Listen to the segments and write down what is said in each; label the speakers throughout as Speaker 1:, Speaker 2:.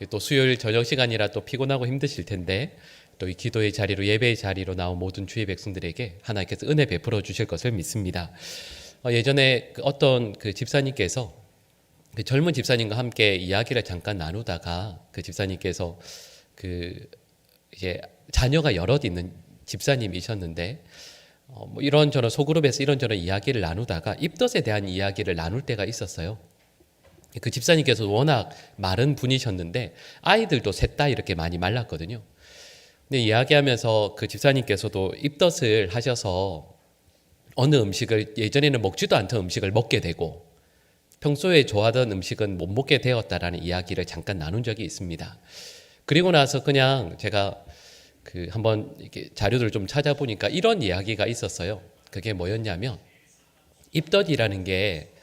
Speaker 1: 또 수요일 저녁 시간이라 또 피곤하고 힘드실 텐데 또 이 기도의 자리로 예배의 자리로 나온 모든 주의 백성들에게 하나님께서 은혜 베풀어 주실 것을 믿습니다. 예전에 어떤 그 집사님께서 그 젊은 집사님과 함께 이야기를 잠깐 나누다가 그 집사님께서 그 이제 자녀가 여럿 있는 집사님이셨는데 뭐 이런저런 소그룹에서 이런저런 이야기를 나누다가 입덧에 대한 이야기를 나눌 때가 있었어요. 그 집사님께서 워낙 마른 분이셨는데 아이들도 셋 다 이렇게 많이 말랐거든요. 근데 이야기하면서 그 집사님께서도 입덧을 하셔서 어느 음식을 예전에는 먹지도 않던 음식을 먹게 되고 평소에 좋아하던 음식은 못 먹게 되었다라는 이야기를 잠깐 나눈 적이 있습니다. 그리고 나서 그냥 제가 그 한번 이렇게 자료들을 좀 찾아보니까 이런 이야기가 있었어요. 그게 뭐였냐면 입덧이라는 게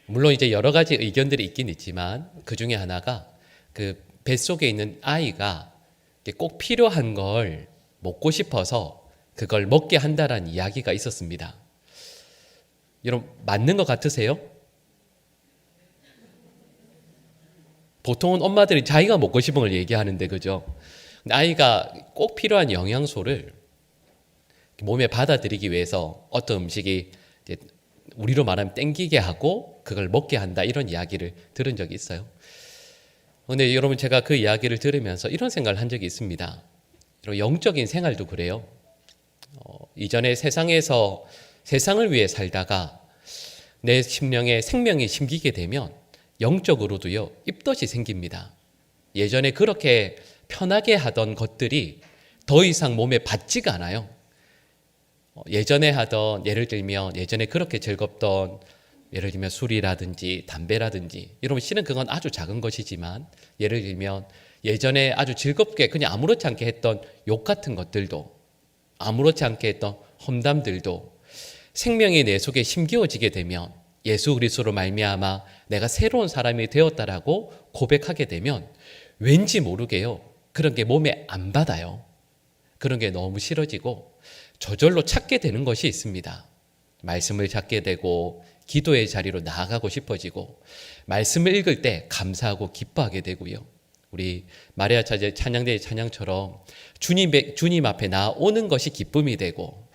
Speaker 1: 물론 이제 여러 가지 의견들이 있긴 있지만 그 중에 하나가 그 뱃속에 있는 아이가 꼭 필요한 걸 먹고 싶어서 그걸 먹게 한다라는 이야기가 있었습니다. 여러분 맞는 것 같으세요? 보통은 엄마들이 자기가 먹고 싶은 걸 얘기하는데 그죠? 근데 아이가 꼭 필요한 영양소를 몸에 받아들이기 위해서 어떤 음식이 이제 우리로 말하면 땡기게 하고 그걸 먹게 한다 이런 이야기를 들은 적이 있어요. 근데 여러분 제가 그 이야기를 들으면서 이런 생각을 한 적이 있습니다. 영적인 생활도 그래요. 이전에 세상에서 세상을 위해 살다가 내 심령에 생명이 심기게 되면 영적으로도요 입덧이 생깁니다. 예전에 그렇게 편하게 하던 것들이 더 이상 몸에 받지가 않아요. 예전에 하던 예를 들면 예전에 그렇게 즐겁던 예를 들면 술이라든지 담배라든지 여러분 실은 그건 아주 작은 것이지만 예를 들면 예전에 아주 즐겁게 그냥 아무렇지 않게 했던 욕 같은 것들도 아무렇지 않게 했던 험담들도 생명이 내 속에 심기어지게 되면 예수 그리스도로 말미암아 내가 새로운 사람이 되었다라고 고백하게 되면 왠지 모르게요 그런 게 몸에 안 받아요. 그런 게 너무 싫어지고 저절로 찾게 되는 것이 있습니다. 말씀을 찾게 되고 기도의 자리로 나아가고 싶어지고 말씀을 읽을 때 감사하고 기뻐하게 되고요. 우리 마리아 차제 찬양대의 찬양처럼 주님 앞에 나오는 것이 기쁨이 되고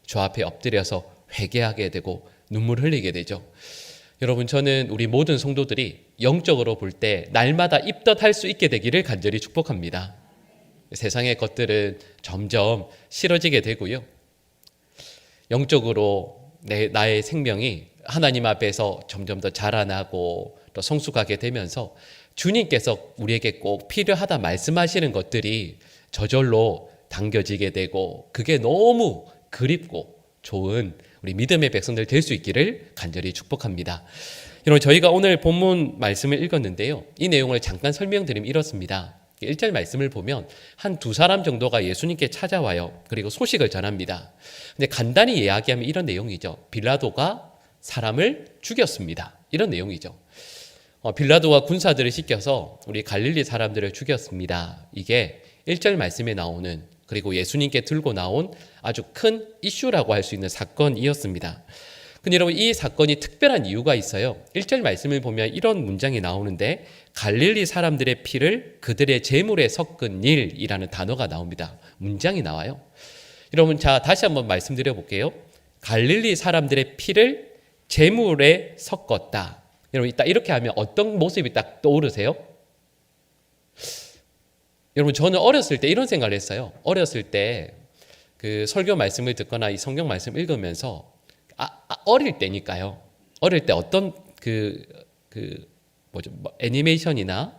Speaker 1: 주 앞에 엎드려서 회개하게 되고 눈물 흘리게 되죠. 여러분 저는 우리 모든 성도들이 영적으로 볼 때 날마다 입덧할 수 있게 되기를 간절히 축복합니다. 세상의 것들은 점점 싫어지게 되고요. 영적으로 나의 생명이 하나님 앞에서 점점 더 자라나고 또 성숙하게 되면서 주님께서 우리에게 꼭 필요하다 말씀하시는 것들이 저절로 당겨지게 되고 그게 너무 그립고 좋은 우리 믿음의 백성들 될 수 있기를 간절히 축복합니다. 여러분 저희가 오늘 본문 말씀을 읽었는데요. 이 내용을 잠깐 설명드리면 이렇습니다. 1절 말씀을 보면 한 두 사람 정도가 예수님께 찾아와요. 그리고 소식을 전합니다. 근데 간단히 이야기하면 이런 내용이죠. 빌라도가 사람을 죽였습니다. 이런 내용이죠. 빌라도가 군사들을 시켜서 우리 갈릴리 사람들을 죽였습니다. 이게 1절 말씀에 나오는 그리고 예수님께 들고 나온 아주 큰 이슈라고 할 수 있는 사건이었습니다. 근데 여러분 이 사건이 특별한 이유가 있어요. 1절 말씀을 보면 이런 문장이 나오는데 갈릴리 사람들의 피를 그들의 제물에 섞은 일이라는 단어가 나옵니다. 문장이 나와요. 여러분 자 다시 한번 말씀드려 볼게요. 갈릴리 사람들의 피를 제물에 섞었다. 여러분 딱 이렇게 하면 어떤 모습이 딱 떠오르세요? 여러분 저는 어렸을 때 이런 생각을 했어요. 어렸을 때 그 설교 말씀을 듣거나 이 성경 말씀 읽으면서 어릴 때니까요. 어릴 때 어떤 애니메이션이나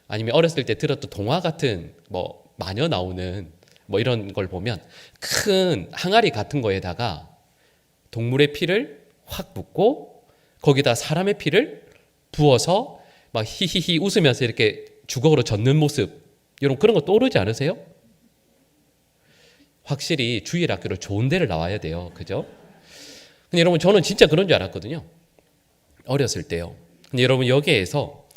Speaker 1: 아니면 어렸을 때 들었던 동화 같은 마녀 나오는 이런 걸 보면 큰 항아리 같은 거에다가 동물의 피를 확 붓고 거기다 사람의 피를 부어서 막 히히히 웃으면서 이렇게 주걱으로 젓는 모습 여러분 그런 거 떠오르지 않으세요? 확실히 주일학교를 좋은 데를 나와야 돼요. 그죠? 근데 여러분 저는 진짜 그런 줄 알았거든요. 어렸을 때요. 근데 여러분 여기에서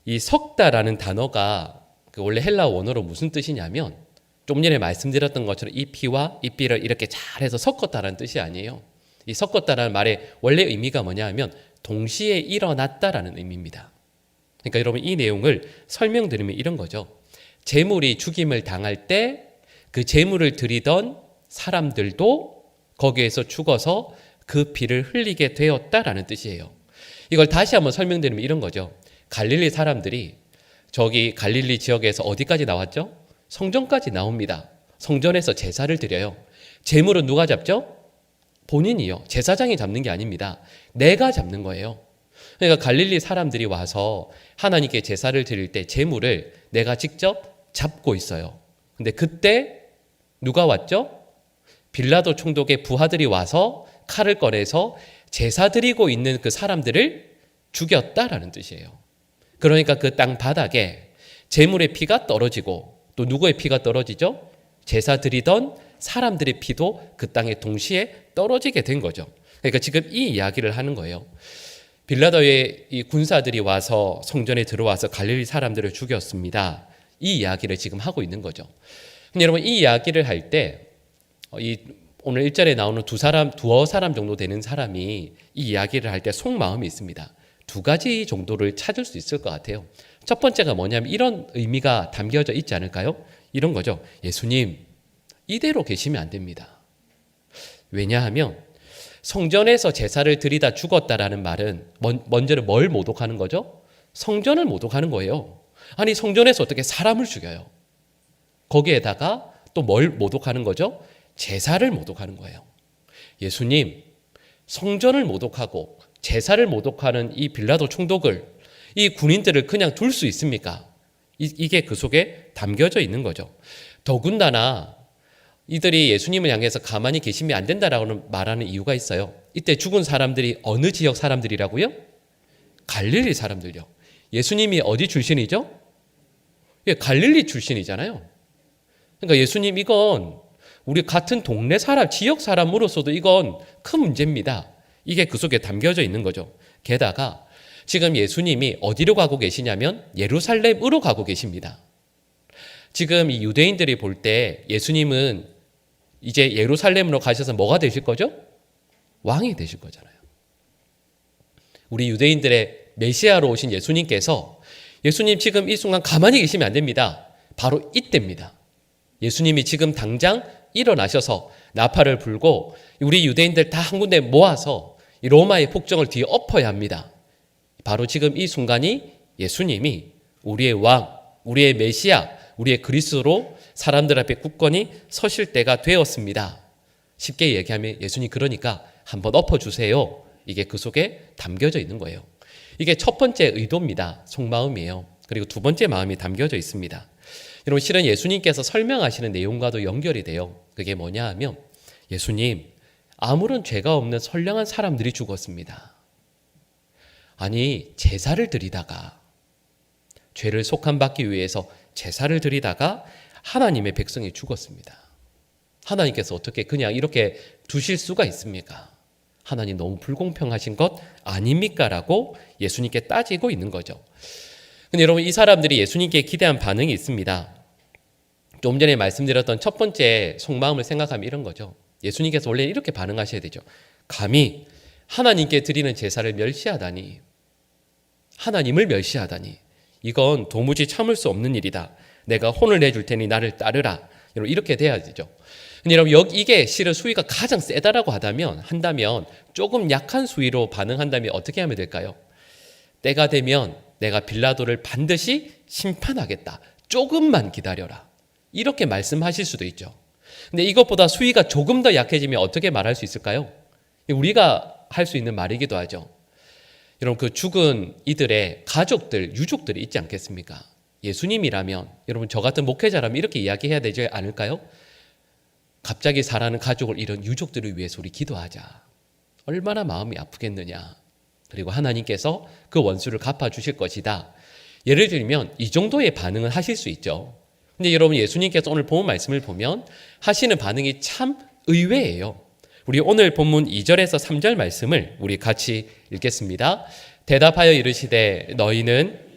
Speaker 1: 이 섞다라는 단어가 원래 헬라어 원어로 무슨 뜻이냐면 좀 전에 말씀드렸던 것처럼 이 피와 이 삐를 이렇게 잘해서 섞었다라는 뜻이 아니에요. 이 섞었다라는 말의 원래 의미가 뭐냐 하면 동시에 일어났다라는 의미입니다. 그러니까 여러분 이 내용을 설명드리면 이런 거죠. 제물이 죽임을 당할 때 그 제물을 드리던 사람들도 거기에서 죽어서 그 피를 흘리게 되었다라는 뜻이에요. 이걸 다시 한번 설명드리면 이런 거죠. 갈릴리 사람들이 저기 갈릴리 지역에서 어디까지 나왔죠? 성전까지 나옵니다. 성전에서 제사를 드려요. 제물은 누가 잡죠? 본인이요. 제사장이 잡는 게 아닙니다. 내가 잡는 거예요. 그러니까 갈릴리 사람들이 와서 하나님께 제사를 드릴 때 제물을 내가 직접 잡고 있어요. 근데 그때 누가 왔죠? 빌라도 총독의 부하들이 와서 칼을 꺼내서 제사 드리고 있는 그 사람들을 죽였다라는 뜻이에요. 그러니까 그 땅 바닥에 제물의 피가 떨어지고 또 누구의 피가 떨어지죠? 제사 드리던 사람들의 피도 그 땅에 동시에 떨어지게 된 거죠. 그러니까 지금 이 이야기를 하는 거예요. 빌라도의 이 군사들이 와서 성전에 들어와서 갈릴리 사람들을 죽였습니다. 이 이야기를 지금 하고 있는 거죠. 근데 여러분 이 이야기를 할 때 오늘 1절에 나오는 두어 사람 정도 되는 사람이 이 이야기를 할 때 속마음이 있습니다. 두 가지 정도를 찾을 수 있을 것 같아요. 첫 번째가 뭐냐면 이런 의미가 담겨져 있지 않을까요? 이런 거죠. 예수님, 이대로 계시면 안 됩니다. 왜냐하면 성전에서 제사를 드리다 죽었다라는 말은 먼저는 뭘 모독하는 거죠? 성전을 모독하는 거예요. 아니 성전에서 어떻게 사람을 죽여요? 거기에다가 또 뭘 모독하는 거죠? 제사를 모독하는 거예요. 예수님, 성전을 모독하고 제사를 모독하는 이 빌라도 총독을, 이 군인들을 그냥 둘 수 있습니까? 이게 그 속에 담겨져 있는 거죠. 더군다나 이들이 예수님을 향해서 가만히 계시면 안 된다라고 말하는 이유가 있어요. 이때 죽은 사람들이 어느 지역 사람들이라고요? 갈릴리 사람들요. 예수님이 어디 출신이죠? 예, 갈릴리 출신이잖아요. 그러니까 예수님 이건 우리 같은 동네 사람, 지역 사람으로서도 이건 큰 문제입니다. 이게 그 속에 담겨져 있는 거죠. 게다가 지금 예수님이 어디로 가고 계시냐면 예루살렘으로 가고 계십니다. 지금 이 유대인들이 볼 때 예수님은 이제 예루살렘으로 가셔서 뭐가 되실 거죠? 왕이 되실 거잖아요. 우리 유대인들의 메시아로 오신 예수님께서 예수님 지금 이 순간 가만히 계시면 안 됩니다. 바로 이때입니다. 예수님이 지금 당장 일어나셔서 나팔을 불고 우리 유대인들 다 한 군데 모아서 이 로마의 폭정을 뒤에 엎어야 합니다. 바로 지금 이 순간이 예수님이 우리의 왕, 우리의 메시아, 우리의 그리스도로 사람들 앞에 굳건히 서실 때가 되었습니다. 쉽게 얘기하면 예수님 그러니까 한번 엎어주세요. 이게 그 속에 담겨져 있는 거예요. 이게 첫 번째 의도입니다. 속마음이에요. 그리고 두 번째 마음이 담겨져 있습니다. 여러분 실은 예수님께서 설명하시는 내용과도 연결이 돼요. 그게 뭐냐 하면 예수님 아무런 죄가 없는 선량한 사람들이 죽었습니다. 아니 제사를 드리다가 죄를 속함받기 위해서 제사를 드리다가 하나님의 백성이 죽었습니다. 하나님께서 어떻게 그냥 이렇게 두실 수가 있습니까? 하나님 너무 불공평하신 것 아닙니까? 라고 예수님께 따지고 있는 거죠. 근데 여러분 이 사람들이 예수님께 기대한 반응이 있습니다. 좀 전에 말씀드렸던 첫 번째 속마음을 생각하면 이런 거죠. 예수님께서 원래 이렇게 반응하셔야 되죠. 감히 하나님께 드리는 제사를 멸시하다니, 하나님을 멸시하다니, 이건 도무지 참을 수 없는 일이다. 내가 혼을 내줄 테니 나를 따르라. 여러분 이렇게 돼야 되죠. 근데 여러분 이게 실은 수위가 가장 세다라고 한다면 조금 약한 수위로 반응한다면 어떻게 하면 될까요? 때가 되면 내가 빌라도를 반드시 심판하겠다. 조금만 기다려라. 이렇게 말씀하실 수도 있죠. 근데 이것보다 수위가 조금 더 약해지면 어떻게 말할 수 있을까요? 우리가 할 수 있는 말이기도 하죠. 여러분 그 죽은 이들의 가족들, 유족들이 있지 않겠습니까? 예수님이라면 여러분 저 같은 목회자라면 이렇게 이야기해야 되지 않을까요? 갑자기 사랑하는 가족을 잃은 유족들을 위해서 우리 기도하자. 얼마나 마음이 아프겠느냐. 그리고 하나님께서 그 원수를 갚아주실 것이다. 예를 들면 이 정도의 반응은 하실 수 있죠. 근데 여러분 예수님께서 오늘 본 말씀을 보면 하시는 반응이 참 의외예요. 우리 오늘 본문 2절에서 3절 말씀을 우리 같이 읽겠습니다. 대답하여 이르시되 너희는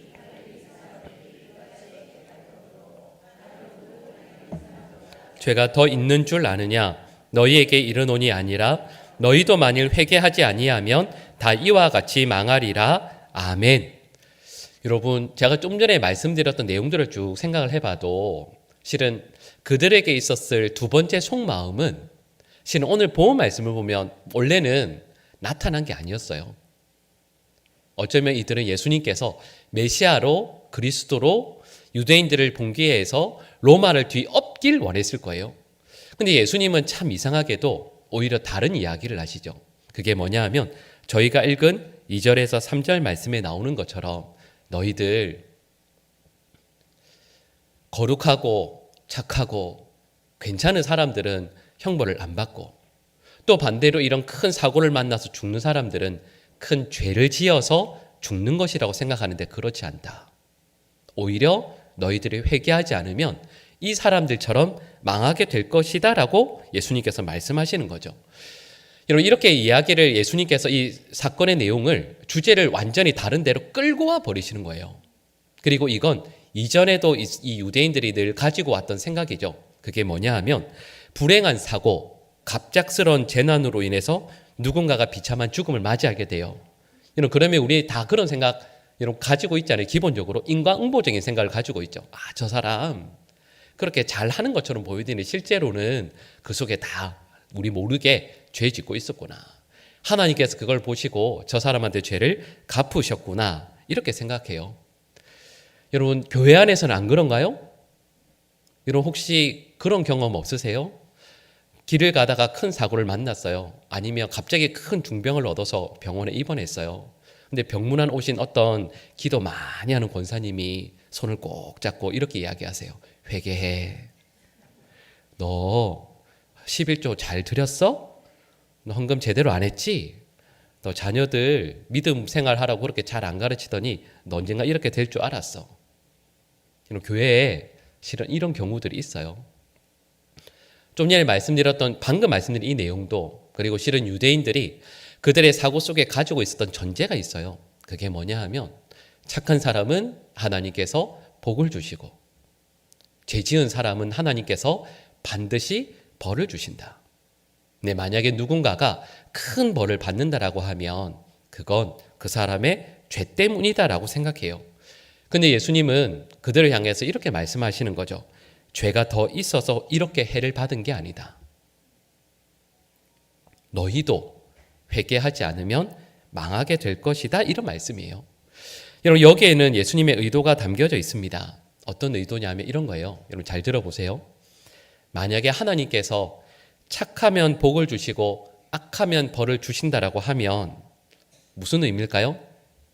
Speaker 1: 죄가 더 있는 줄 아느냐? 너희에게 이르노니 아니라 너희도 만일 회개하지 아니하면 다 이와 같이 망하리라. 아멘. 여러분, 제가 좀 전에 말씀드렸던 내용들을 쭉 생각을 해봐도 실은 그들에게 있었을 두 번째 속마음은 실은 오늘 본 말씀을 보면 원래는 나타난 게 아니었어요. 어쩌면 이들은 예수님께서 메시아로 그리스도로 유대인들을 봉기해 해서 로마를 뒤엎길 원했을 거예요. 근데 예수님은 참 이상하게도 오히려 다른 이야기를 하시죠. 그게 뭐냐 하면 저희가 읽은 2절에서 3절 말씀에 나오는 것처럼 너희들 거룩하고 착하고 괜찮은 사람들은 형벌을 안 받고 또 반대로 이런 큰 사고를 만나서 죽는 사람들은 큰 죄를 지어서 죽는 것이라고 생각하는데 그렇지 않다. 오히려 너희들이 회개하지 않으면 이 사람들처럼 망하게 될 것이다 라고 예수님께서 말씀하시는 거죠. 여러분, 이렇게 이야기를 예수님께서 이 사건의 내용을 주제를 완전히 다른 데로 끌고 와 버리시는 거예요. 그리고 이건 이전에도 이 유대인들이 늘 가지고 왔던 생각이죠. 그게 뭐냐 하면 불행한 사고, 갑작스러운 재난으로 인해서 누군가가 비참한 죽음을 맞이하게 돼요. 그러면 우리 다 그런 생각 가지고 있잖아요. 기본적으로 인과응보적인 생각을 가지고 있죠. 아, 저 사람 그렇게 잘하는 것처럼 보이더니 실제로는 그 속에 다 우리 모르게 죄 짓고 있었구나. 하나님께서 그걸 보시고 저 사람한테 죄를 갚으셨구나. 이렇게 생각해요. 여러분, 교회 안에서는 안 그런가요? 여러분, 혹시 그런 경험 없으세요? 길을 가다가 큰 사고를 만났어요. 아니면 갑자기 큰 중병을 얻어서 병원에 입원했어요. 근데 병문안 오신 어떤 기도 많이 하는 권사님이 손을 꼭 잡고 이렇게 이야기하세요. 회개해. 너 11조 잘 드렸어? 너 헌금 제대로 안 했지? 너 자녀들 믿음 생활하라고 그렇게 잘 안 가르치더니 너 언젠가 이렇게 될 줄 알았어. 교회에 실은 이런 경우들이 있어요. 좀 전에 방금 말씀드린 이 내용도 그리고 실은 유대인들이 그들의 사고 속에 가지고 있었던 전제가 있어요. 그게 뭐냐 하면 착한 사람은 하나님께서 복을 주시고 죄 지은 사람은 하나님께서 반드시 벌을 주신다. 네, 만약에 누군가가 큰 벌을 받는다라고 하면 그건 그 사람의 죄 때문이다라고 생각해요. 근데 예수님은 그들을 향해서 이렇게 말씀하시는 거죠. 죄가 더 있어서 이렇게 해를 받은 게 아니다. 너희도 회개하지 않으면 망하게 될 것이다. 이런 말씀이에요. 여러분, 여기에는 예수님의 의도가 담겨져 있습니다. 어떤 의도냐면 이런 거예요. 여러분, 잘 들어보세요. 만약에 하나님께서 착하면 복을 주시고 악하면 벌을 주신다라고 하면 무슨 의미일까요?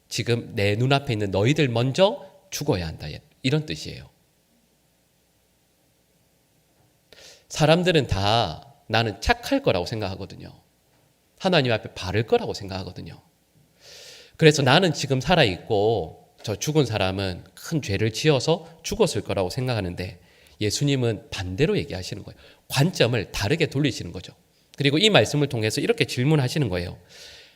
Speaker 1: 지금 내 눈앞에 있는 너희들 먼저 죽어야 한다. 이런 뜻이에요. 사람들은 다 나는 착할 거라고 생각하거든요. 하나님 앞에 바를 거라고 생각하거든요. 그래서 나는 지금 살아있고 저 죽은 사람은 큰 죄를 지어서 죽었을 거라고 생각하는데 예수님은 반대로 얘기하시는 거예요. 관점을 다르게 돌리시는 거죠. 그리고 이 말씀을 통해서 이렇게 질문하시는 거예요.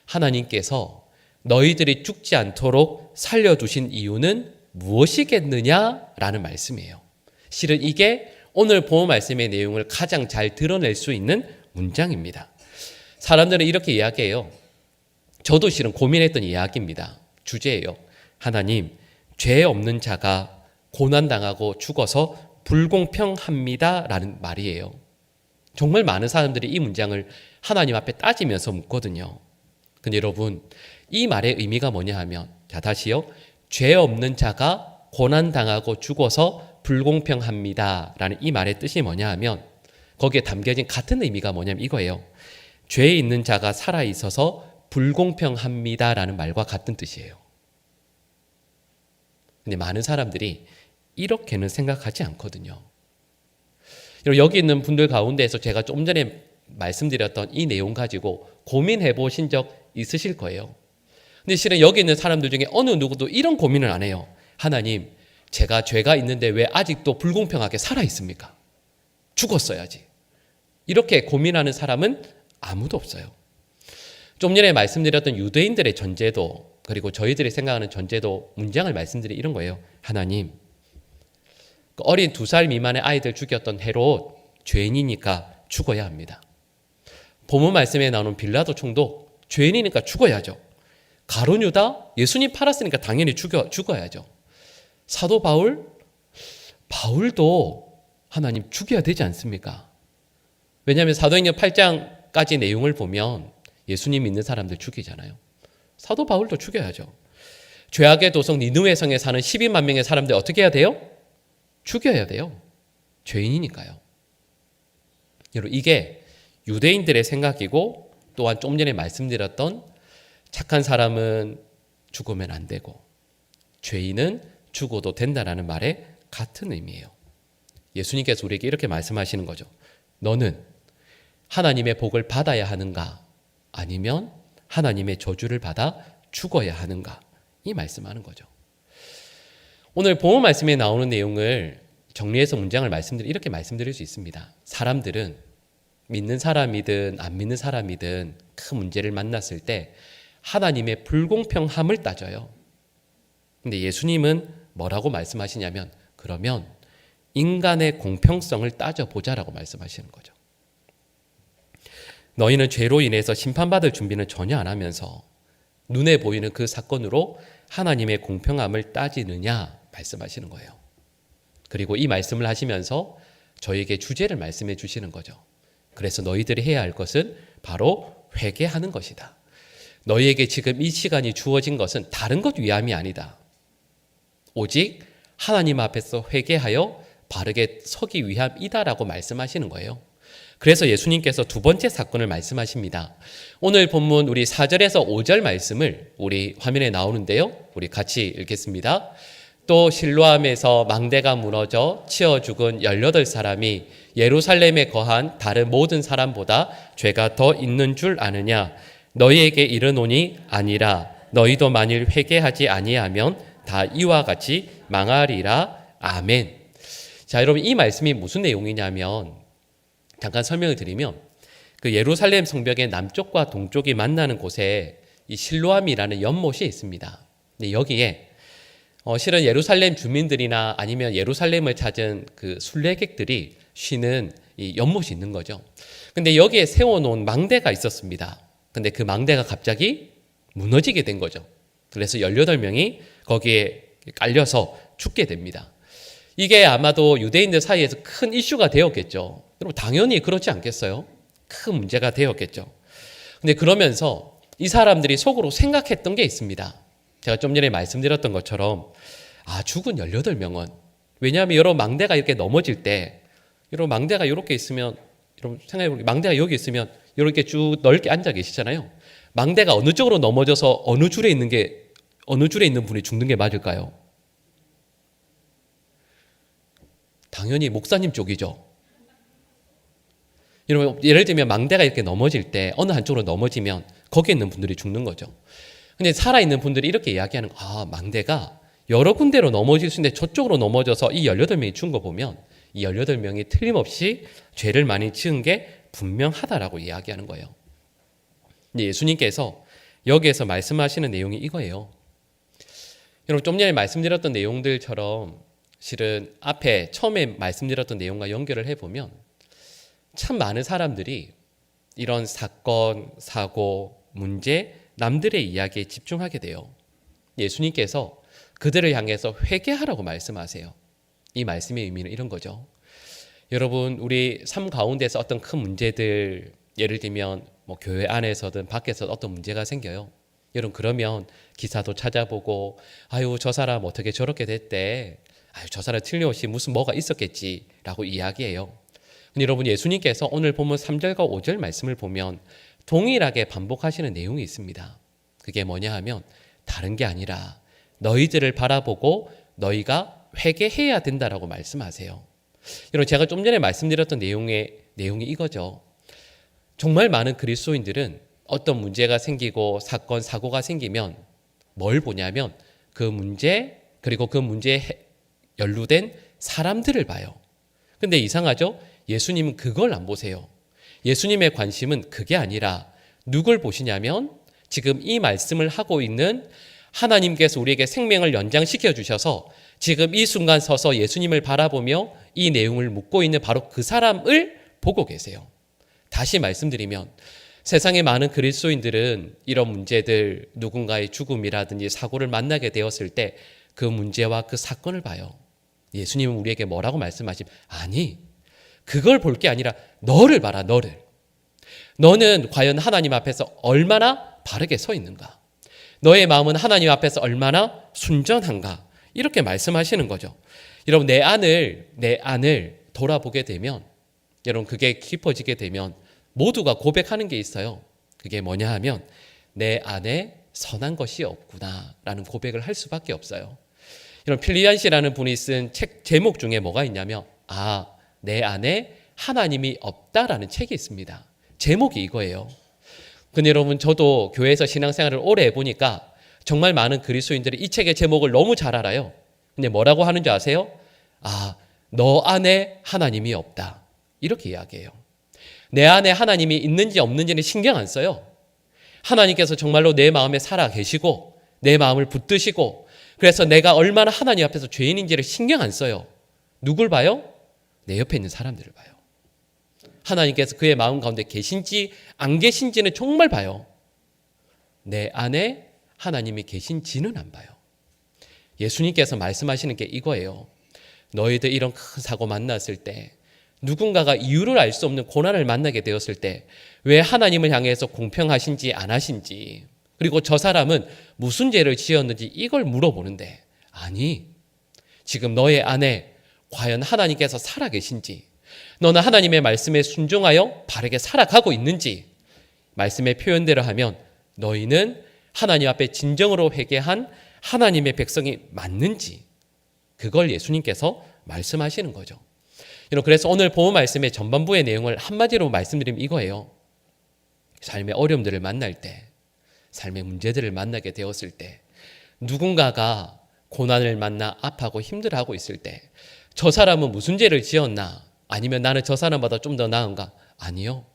Speaker 1: 하나님께서 너희들이 죽지 않도록 살려두신 이유는 무엇이겠느냐라는 말씀이에요. 실은 이게 오늘 본 말씀의 내용을 가장 잘 드러낼 수 있는 문장입니다. 사람들은 이렇게 이야기해요. 저도 실은 고민했던 이야기입니다. 주제예요. 하나님, 죄 없는 자가 고난당하고 죽어서 불공평합니다 라는 말이에요. 정말 많은 사람들이 이 문장을 하나님 앞에 따지면서 묻거든요. 근데 여러분, 이 말의 의미가 뭐냐 하면, 자, 다시요. 죄 없는 자가 고난당하고 죽어서 불공평합니다 라는 이 말의 뜻이 뭐냐 하면 거기에 담겨진 같은 의미가 뭐냐면 이거예요. 죄에 있는 자가 살아있어서 불공평합니다 라는 말과 같은 뜻이에요. 근데 많은 사람들이 이렇게는 생각하지 않거든요. 여기 있는 분들 가운데에서 제가 좀 전에 말씀드렸던 이 내용 가지고 고민해 보신 적 있으실 거예요. 근데 실은 여기 있는 사람들 중에 어느 누구도 이런 고민을 안 해요. 하나님, 제가 죄가 있는데 왜 아직도 불공평하게 살아 있습니까? 죽었어야지. 이렇게 고민하는 사람은 아무도 없어요. 좀 전에 말씀드렸던 유대인들의 전제도 그리고 저희들이 생각하는 전제도 문장을 말씀드린 이런 거예요. 하나님, 어린 2살 미만의 아이들 죽였던 헤롯 죄인이니까 죽어야 합니다. 본문 말씀에 나오는 빌라도 총독 죄인이니까 죽어야죠. 가룟 유다 예수님 팔았으니까 당연히 죽어야죠. 사도 바울도 하나님 죽여야 되지 않습니까? 왜냐하면 사도행전 8장까지 내용을 보면 예수님 믿는 사람들 죽이잖아요. 사도 바울도 죽여야죠. 죄악의 도성 니느웨 성에 사는 12만 명의 사람들 어떻게 해야 돼요? 죽여야 돼요. 죄인이니까요. 여러분, 이게 유대인들의 생각이고, 또한 좀 전에 말씀드렸던 착한 사람은 죽으면 안 되고 죄인은 죽어도 된다라는 말의 같은 의미예요. 예수님께서 우리에게 이렇게 말씀하시는 거죠. 너는 하나님의 복을 받아야 하는가? 아니면 하나님의 저주를 받아 죽어야 하는가? 이 말씀하는 거죠. 오늘 본문 말씀에 나오는 내용을 정리해서 문장을 이렇게 말씀드릴 수 있습니다. 사람들은 믿는 사람이든 안 믿는 사람이든 큰 문제를 만났을 때 하나님의 불공평함을 따져요. 근데 예수님은 뭐라고 말씀하시냐면, 그러면 인간의 공평성을 따져보자라고 말씀하시는 거죠. 너희는 죄로 인해서 심판받을 준비는 전혀 안 하면서 눈에 보이는 그 사건으로 하나님의 공평함을 따지느냐 말씀하시는 거예요. 그리고 이 말씀을 하시면서 저에게 주제를 말씀해 주시는 거죠. 그래서 너희들이 해야 할 것은 바로 회개하는 것이다. 너희에게 지금 이 시간이 주어진 것은 다른 것 위함이 아니다. 오직 하나님 앞에서 회개하여 바르게 서기 위함이다라고 말씀하시는 거예요. 그래서 예수님께서 두 번째 사건을 말씀하십니다. 오늘 본문 우리 4절에서 5절 말씀을 우리 화면에 나오는데요. 우리 같이 읽겠습니다. 또 실로암에서 망대가 무너져 치어 죽은 18사람이 예루살렘에 거한 다른 모든 사람보다 죄가 더 있는 줄 아느냐? 너희에게 이르노니 아니라. 너희도 만일 회개하지 아니하면 다 이와 같이 망하리라. 아멘. 자, 여러분, 이 말씀이 무슨 내용이냐면, 잠깐 설명을 드리면, 그 예루살렘 성벽의 남쪽과 동쪽이 만나는 곳에 이 실로암이라는 연못이 있습니다. 근데 여기에 실은 예루살렘 주민들이나 아니면 예루살렘을 찾은 그 순례객들이 쉬는 이 연못이 있는 거죠. 근데 여기에 세워놓은 망대가 있었습니다. 근데 그 망대가 갑자기 무너지게 된 거죠. 그래서 18명이 거기에 깔려서 죽게 됩니다. 이게 아마도 유대인들 사이에서 큰 이슈가 되었겠죠. 여러분, 당연히 그렇지 않겠어요? 큰 문제가 되었겠죠. 근데 그러면서 이 사람들이 속으로 생각했던 게 있습니다. 제가 좀 전에 말씀드렸던 것처럼, 죽은 18명은, 왜냐하면 여러분, 망대가 이렇게 넘어질 때, 여러분, 망대가 이렇게 있으면, 여러분 생각해보면 망대가 여기 있으면 이렇게 쭉 넓게 앉아 계시잖아요. 망대가 어느 쪽으로 넘어져서 어느 줄에 있는 분이 죽는 게 맞을까요? 당연히 목사님 쪽이죠. 여러분, 예를 들면 망대가 이렇게 넘어질 때 어느 한쪽으로 넘어지면 거기에 있는 분들이 죽는 거죠. 근데 살아있는 분들이 이렇게 이야기하는, 망대가 여러 군데로 넘어질 수 있는데 저쪽으로 넘어져서 이 18명이 죽은 거 보면 이 18명이 틀림없이 죄를 많이 지은 게 분명하다라고 이야기하는 거예요. 근데 예수님께서 여기에서 말씀하시는 내용이 이거예요. 여러분, 좀 전에 말씀드렸던 내용들처럼 실은 앞에 처음에 말씀드렸던 내용과 연결을 해보면 참 많은 사람들이 이런 사건, 사고, 문제, 남들의 이야기에 집중하게 돼요. 예수님께서 그들을 향해서 회개하라고 말씀하세요. 이 말씀의 의미는 이런 거죠. 여러분, 우리 삶 가운데서 어떤 큰 문제들, 예를 들면 교회 안에서든 밖에서 어떤 문제가 생겨요. 여러분, 그러면 기사도 찾아보고, 저 사람 어떻게 저렇게 됐대, 저 사람 틀림없이 무슨 뭐가 있었겠지라고 이야기해요. 근데 여러분, 예수님께서 오늘 보면 3절과 5절 말씀을 보면 동일하게 반복하시는 내용이 있습니다. 그게 뭐냐 하면 다른 게 아니라 너희들을 바라보고 너희가 회개해야 된다라고 말씀하세요. 여러분, 제가 좀 전에 말씀드렸던 내용이 이거죠. 정말 많은 그리스도인들은 어떤 문제가 생기고 사건, 사고가 생기면 뭘 보냐면 그 문제, 그리고 그 문제에 연루된 사람들을 봐요. 근데 이상하죠? 예수님은 그걸 안 보세요. 예수님의 관심은 그게 아니라 누굴 보시냐면 지금 이 말씀을 하고 있는 하나님께서 우리에게 생명을 연장시켜 주셔서 지금 이 순간 서서 예수님을 바라보며 이 내용을 묻고 있는 바로 그 사람을 보고 계세요. 다시 말씀드리면 세상의 많은 그리스도인들은 이런 문제들, 누군가의 죽음이라든지 사고를 만나게 되었을 때 그 문제와 그 사건을 봐요. 예수님은 우리에게 뭐라고 말씀하시면, 아니, 그걸 볼 게 아니라 너를 봐라, 너를. 너는 과연 하나님 앞에서 얼마나 바르게 서 있는가? 너의 마음은 하나님 앞에서 얼마나 순전한가? 이렇게 말씀하시는 거죠. 여러분, 내 안을 돌아보게 되면, 여러분, 그게 깊어지게 되면 모두가 고백하는 게 있어요. 그게 뭐냐 하면, 내 안에 선한 것이 없구나라는 고백을 할 수밖에 없어요. 여러분, 필리안 씨라는 분이 쓴 책 제목 중에 뭐가 있냐면, 내 안에 하나님이 없다라는 책이 있습니다. 제목이 이거예요. 근데 여러분, 저도 교회에서 신앙생활을 오래 해보니까 정말 많은 그리스도인들이 이 책의 제목을 너무 잘 알아요. 근데 뭐라고 하는 줄 아세요? 너 안에 하나님이 없다. 이렇게 이야기해요. 내 안에 하나님이 있는지 없는지는 신경 안 써요. 하나님께서 정말로 내 마음에 살아 계시고 내 마음을 붙드시고, 그래서 내가 얼마나 하나님 앞에서 죄인인지를 신경 안 써요. 누굴 봐요? 내 옆에 있는 사람들을 봐요. 하나님께서 그의 마음 가운데 계신지 안 계신지는 정말 봐요. 내 안에 하나님이 계신지는 안 봐요. 예수님께서 말씀하시는 게 이거예요. 너희들 이런 큰 사고 만났을 때, 누군가가 이유를 알 수 없는 고난을 만나게 되었을 때 왜 하나님을 향해서 공평하신지 안 하신지, 그리고 저 사람은 무슨 죄를 지었는지 이걸 물어보는데, 아니, 지금 너의 안에 과연 하나님께서 살아계신지, 너는 하나님의 말씀에 순종하여 바르게 살아가고 있는지, 말씀의 표현대로 하면 너희는 하나님 앞에 진정으로 회개한 하나님의 백성이 맞는지, 그걸 예수님께서 말씀하시는 거죠. 그래서 오늘 본문 말씀의 전반부의 내용을 한마디로 말씀드리면 이거예요. 삶의 어려움들을 만날 때, 삶의 문제들을 만나게 되었을 때, 누군가가 고난을 만나 아파하고 힘들어하고 있을 때, 저 사람은 무슨 죄를 지었나? 아니면 나는 저 사람보다 좀 더 나은가? 아니요.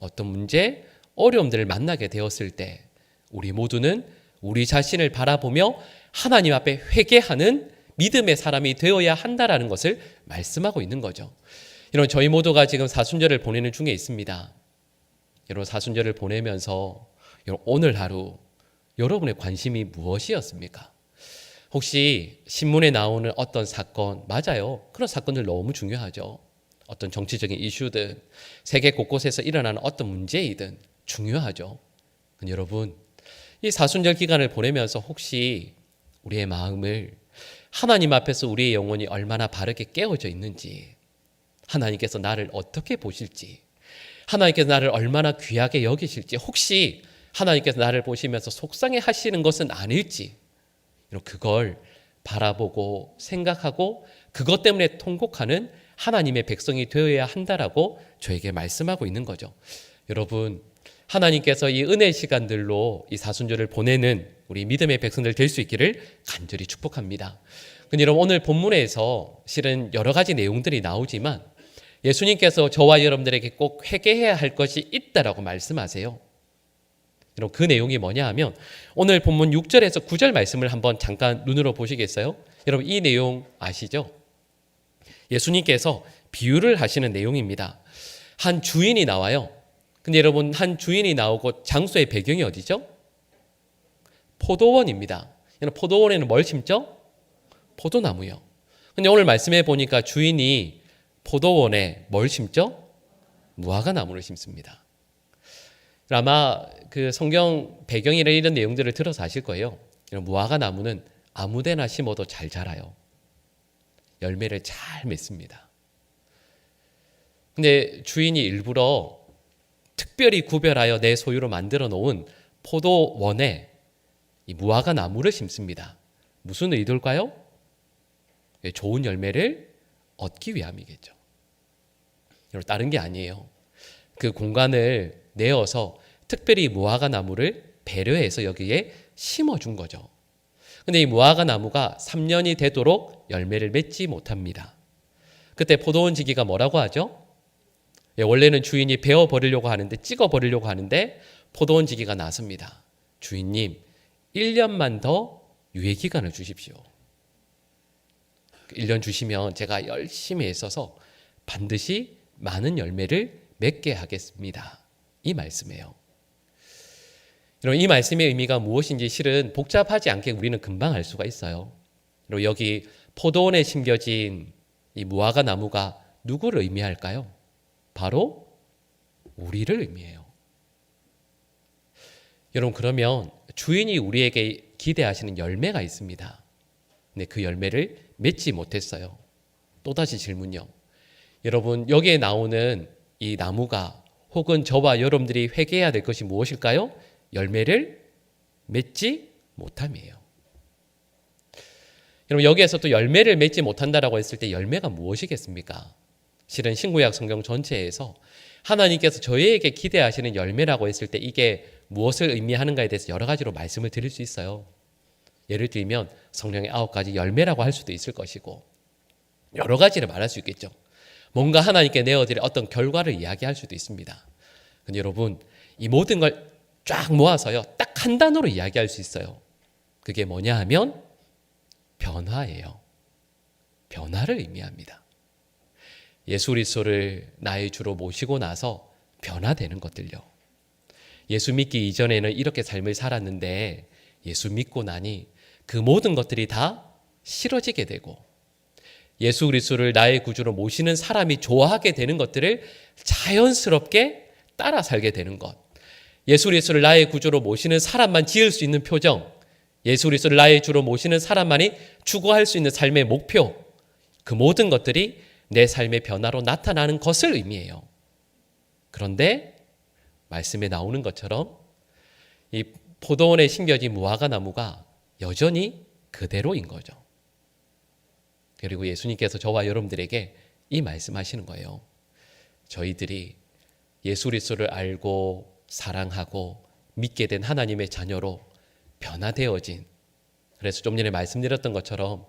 Speaker 1: 어떤 문제, 어려움들을 만나게 되었을 때 우리 모두는 우리 자신을 바라보며 하나님 앞에 회개하는 믿음의 사람이 되어야 한다라는 것을 말씀하고 있는 거죠. 여러분, 저희 모두가 지금 사순절을 보내는 중에 있습니다. 여러분, 사순절을 보내면서 오늘 하루 여러분의 관심이 무엇이었습니까? 혹시 신문에 나오는 어떤 사건, 맞아요. 그런 사건들 너무 중요하죠. 어떤 정치적인 이슈든 세계 곳곳에서 일어나는 어떤 문제이든 중요하죠. 여러분, 이 사순절 기간을 보내면서 혹시 우리의 마음을 하나님 앞에서 우리의 영혼이 얼마나 바르게 깨어져 있는지, 하나님께서 나를 어떻게 보실지, 하나님께서 나를 얼마나 귀하게 여기실지, 혹시 하나님께서 나를 보시면서 속상해 하시는 것은 아닐지, 그걸 바라보고 생각하고 그것 때문에 통곡하는 하나님의 백성이 되어야 한다라고 저에게 말씀하고 있는 거죠. 여러분, 하나님께서 이 은혜의 시간들로 이 사순절을 보내는 우리 믿음의 백성들 될 수 있기를 간절히 축복합니다. 근데 여러분, 오늘 본문에서 실은 여러 가지 내용들이 나오지만 예수님께서 저와 여러분들에게 꼭 회개해야 할 것이 있다라고 말씀하세요. 여러분, 그 내용이 뭐냐 하면 오늘 본문 6절에서 9절 말씀을 한번 잠깐 눈으로 보시겠어요? 여러분, 이 내용 아시죠? 예수님께서 비유를 하시는 내용입니다. 한 주인이 나와요. 근데 여러분, 한 주인이 나오고 장소의 배경이 어디죠? 포도원입니다. 포도원에는 뭘 심죠? 포도나무요. 근데 오늘 말씀해 보니까 주인이 포도원에 뭘 심죠? 무화과 나무를 심습니다. 아마 그 성경 배경이나 이런 내용들을 들어서 아실 거예요. 무화과 나무는 아무데나 심어도 잘 자라요. 열매를 잘 맺습니다. 근데 주인이 일부러 특별히 구별하여 내 소유로 만들어 놓은 포도원에 이 무화과 나무를 심습니다. 무슨 의도일까요? 좋은 열매를 얻기 위함이겠죠. 다른 게 아니에요. 그 공간을 내어서 특별히 무화과 나무를 배려해서 여기에 심어준 거죠. 근데 이 무화과 나무가 3년이 되도록 열매를 맺지 못합니다. 그때 포도원 지기가 뭐라고 하죠? 원래는 주인이 베어버리려고 하는데, 찍어버리려고 하는데 포도원 지기가 나섭니다. 주인님, 1년만 더 유예기간을 주십시오. 1년 주시면 제가 열심히 애써서 반드시 많은 열매를 맺게 하겠습니다. 이 말씀이에요. 여러분, 이 말씀의 의미가 무엇인지 실은 복잡하지 않게 우리는 금방 알 수가 있어요. 그리고 여기 포도원에 심겨진 이 무화과 나무가 누구를 의미할까요? 바로 우리를 의미해요. 여러분, 그러면 주인이 우리에게 기대하시는 열매가 있습니다. 근데 그 열매를 맺지 못했어요. 또다시 질문요. 여러분, 여기에 나오는 이 나무가 혹은 저와 여러분들이 회개해야 될 것이 무엇일까요? 열매를 맺지 못함이에요. 여러분, 여기에서 또 열매를 맺지 못한다라고 했을 때 열매가 무엇이겠습니까? 실은 신구약 성경 전체에서 하나님께서 저희에게 기대하시는 열매라고 했을 때 이게 무엇을 의미하는가에 대해서 여러 가지로 말씀을 드릴 수 있어요. 예를 들면 성령의 9가지 열매라고 할 수도 있을 것이고 여러 가지를 말할 수 있겠죠. 뭔가 하나님께 내어드릴 어떤 결과를 이야기할 수도 있습니다. 근데 여러분, 이 모든 걸 쫙 모아서요, 딱 한 단어로 이야기할 수 있어요. 그게 뭐냐 하면 변화예요. 변화를 의미합니다. 예수 그리스도를 나의 주로 모시고 나서 변화되는 것들요. 예수 믿기 이전에는 이렇게 삶을 살았는데 예수 믿고 나니 그 모든 것들이 다 싫어지게 되고 예수 그리스도를 나의 구주로 모시는 사람이 좋아하게 되는 것들을 자연스럽게 따라 살게 되는 것. 예수 그리스도를 나의 구주로 모시는 사람만 지을 수 있는 표정, 예수 그리스도를 나의 주로 모시는 사람만이 추구할 수 있는 삶의 목표, 그 모든 것들이 내 삶의 변화로 나타나는 것을 의미해요. 그런데 말씀에 나오는 것처럼 이 포도원에 심겨진 무화과 나무가 여전히 그대로인 거죠. 그리고 예수님께서 저와 여러분들에게 이 말씀하시는 거예요. 저희들이 예수 그리스도를 알고 사랑하고 믿게 된 하나님의 자녀로 변화되어진, 그래서 좀 전에 말씀드렸던 것처럼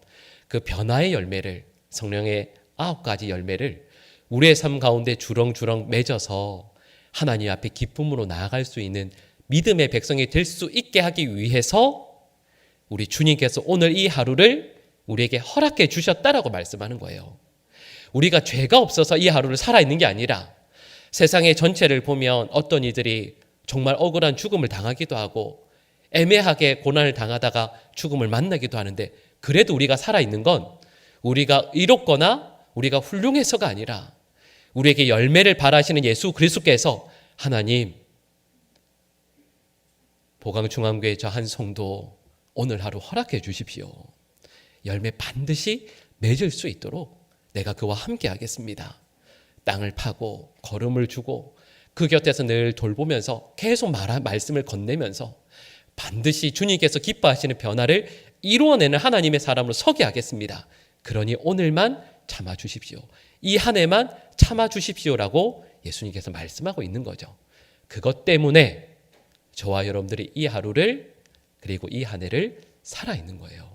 Speaker 1: 그 변화의 열매를, 성령의 9가지 열매를 우리의 삶 가운데 주렁주렁 맺어서 하나님 앞에 기쁨으로 나아갈 수 있는 믿음의 백성이 될 수 있게 하기 위해서 우리 주님께서 오늘 이 하루를 우리에게 허락해 주셨다라고 말씀하는 거예요. 우리가 죄가 없어서 이 하루를 살아있는 게 아니라 세상의 전체를 보면 어떤 이들이 정말 억울한 죽음을 당하기도 하고 애매하게 고난을 당하다가 죽음을 만나기도 하는데, 그래도 우리가 살아있는 건 우리가 이롭거나 우리가 훌륭해서가 아니라 우리에게 열매를 바라시는 예수 그리스도께서 하나님, 보강중앙교회 저 한 성도 오늘 하루 허락해 주십시오. 열매 반드시 맺을 수 있도록 내가 그와 함께 하겠습니다. 땅을 파고 걸음을 주고 그 곁에서 늘 돌보면서 계속 말씀을 건네면서 반드시 주님께서 기뻐하시는 변화를 이루어내는 하나님의 사람으로 서게 하겠습니다. 그러니 오늘만 참아주십시오. 이 한 해만 참아주십시오라고 예수님께서 말씀하고 있는 거죠. 그것 때문에 저와 여러분들이 이 하루를, 그리고 이 한 해를 살아있는 거예요.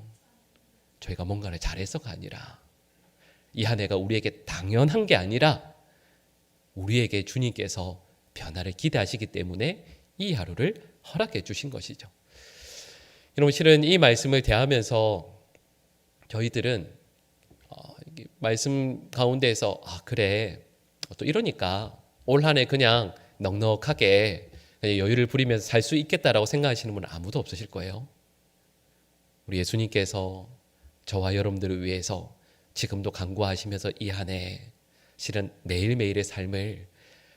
Speaker 1: 저희가 뭔가를 잘해서가 아니라, 이 한 해가 우리에게 당연한 게 아니라 우리에게 주님께서 변화를 기대하시기 때문에 이 하루를 허락해 주신 것이죠. 여러분, 실은 이 말씀을 대하면서 저희들은 말씀 가운데에서 그래, 또 이러니까 올 한 해 그냥 넉넉하게 여유를 부리면서 살 수 있겠다라고 생각하시는 분은 아무도 없으실 거예요. 우리 예수님께서 저와 여러분들을 위해서 지금도 간구하시면서 이 한 해 실은 매일매일의 삶을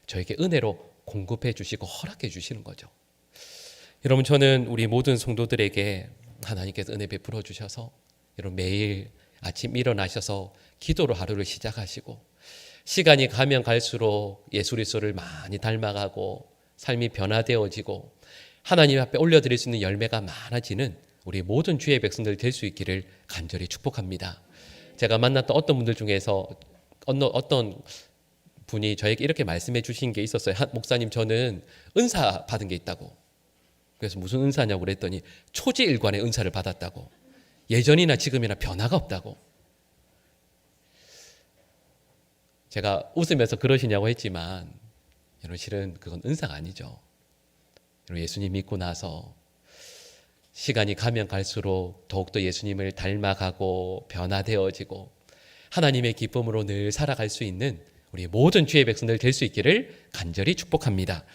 Speaker 1: 저에게 은혜로 공급해 주시고 허락해 주시는 거죠. 여러분, 저는 우리 모든 성도들에게 하나님께서 은혜 베풀어 주셔서 여러분 매일 아침 일어나셔서 기도로 하루를 시작하시고 시간이 가면 갈수록 예수 그리스도를 많이 닮아가고 삶이 변화되어지고 하나님 앞에 올려드릴 수 있는 열매가 많아지는 우리 모든 주의 백성들 될 수 있기를 간절히 축복합니다. 제가 만났던 어떤 분들 중에서 어떤 분이 저에게 이렇게 말씀해 주신 게 있었어요. 목사님, 저는 은사 받은 게 있다고. 그래서 무슨 은사냐고 그랬더니 초지일관의 은사를 받았다고. 예전이나 지금이나 변화가 없다고. 제가 웃으면서 그러시냐고 했지만 여러분, 실은 그건 은사가 아니죠. 여러분, 예수님 믿고 나서 시간이 가면 갈수록 더욱더 예수님을 닮아가고 변화되어지고 하나님의 기쁨으로 늘 살아갈 수 있는 우리 모든 주의 백성들 될 수 있기를 간절히 축복합니다.